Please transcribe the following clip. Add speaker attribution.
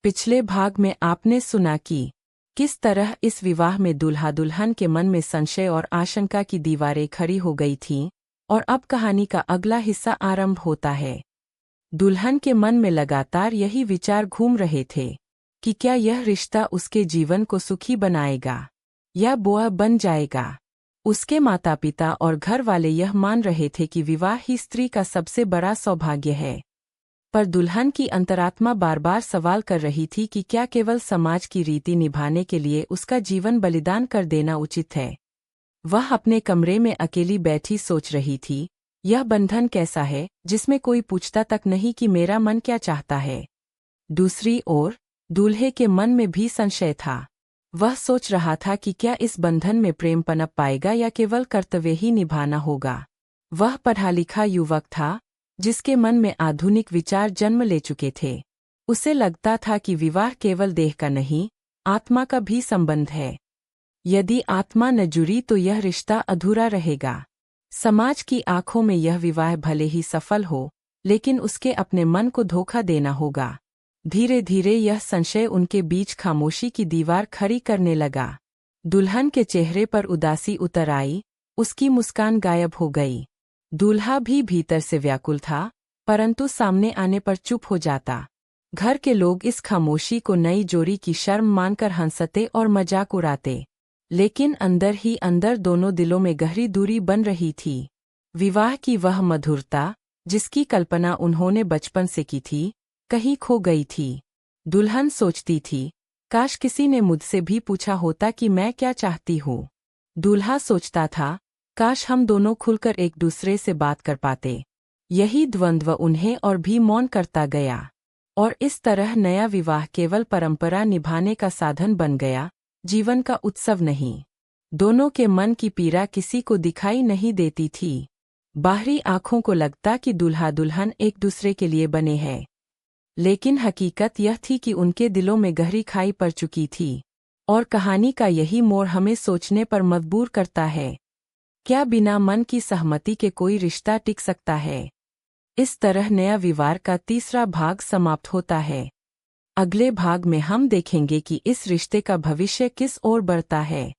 Speaker 1: पिछले भाग में आपने सुना कि किस तरह इस विवाह में दूल्हा दुल्हन के मन में संशय और आशंका की दीवारें खड़ी हो गई थीं, और अब कहानी का अगला हिस्सा आरंभ होता है। दुल्हन के मन में लगातार यही विचार घूम रहे थे कि क्या यह रिश्ता उसके जीवन को सुखी बनाएगा या बोझ बन जाएगा। उसके माता पिता और घर वाले यह मान रहे थे कि विवाह ही स्त्री का सबसे बड़ा सौभाग्य है, पर दुल्हन की अंतरात्मा बार बार सवाल कर रही थी कि क्या केवल समाज की रीति निभाने के लिए उसका जीवन बलिदान कर देना उचित है। वह अपने कमरे में अकेली बैठी सोच रही थी, यह बंधन कैसा है जिसमें कोई पूछता तक नहीं कि मेरा मन क्या चाहता है। दूसरी ओर दूल्हे के मन में भी संशय था। वह सोच रहा था कि क्या इस बंधन में प्रेम पनप पाएगा या केवल कर्तव्य ही निभाना होगा। वह पढ़ा लिखा युवक था जिसके मन में आधुनिक विचार जन्म ले चुके थे। उसे लगता था कि विवाह केवल देह का नहीं, आत्मा का भी संबंध है। यदि आत्मा न जुड़ी तो यह रिश्ता अधूरा रहेगा। समाज की आंखों में यह विवाह भले ही सफल हो, लेकिन उसके अपने मन को धोखा देना होगा। धीरे धीरे यह संशय उनके बीच खामोशी की दीवार खड़ी करने लगा। दुल्हन के चेहरे पर उदासी उतर आई, उसकी मुस्कान गायब हो गई। दूल्हा भी भीतर से व्याकुल था, परंतु सामने आने पर चुप हो जाता। घर के लोग इस खामोशी को नई जोड़ी की शर्म मानकर हंसते और मजाक उड़ाते, लेकिन अंदर ही अंदर दोनों दिलों में गहरी दूरी बन रही थी। विवाह की वह मधुरता जिसकी कल्पना उन्होंने बचपन से की थी, कहीं खो गई थी। दुल्हन सोचती थी, काश किसी ने मुझसे भी पूछा होता कि मैं क्या चाहती हूँ। दूल्हा सोचता था, काश हम दोनों खुलकर एक दूसरे से बात कर पाते। यही द्वंद्व उन्हें और भी मौन करता गया, और इस तरह नया विवाह केवल परंपरा निभाने का साधन बन गया, जीवन का उत्सव नहीं। दोनों के मन की पीड़ा किसी को दिखाई नहीं देती थी। बाहरी आंखों को लगता कि दूल्हा दुल्हन एक दूसरे के लिए बने हैं, लेकिन हकीकत यह थी कि उनके दिलों में गहरी खाई पड़ चुकी थी। और कहानी का यही मोड़ हमें सोचने पर मजबूर करता है, क्या बिना मन की सहमति के कोई रिश्ता टिक सकता है। इस तरह नया विवाह का तीसरा भाग समाप्त होता है। अगले भाग में हम देखेंगे कि इस रिश्ते का भविष्य किस ओर बढ़ता है।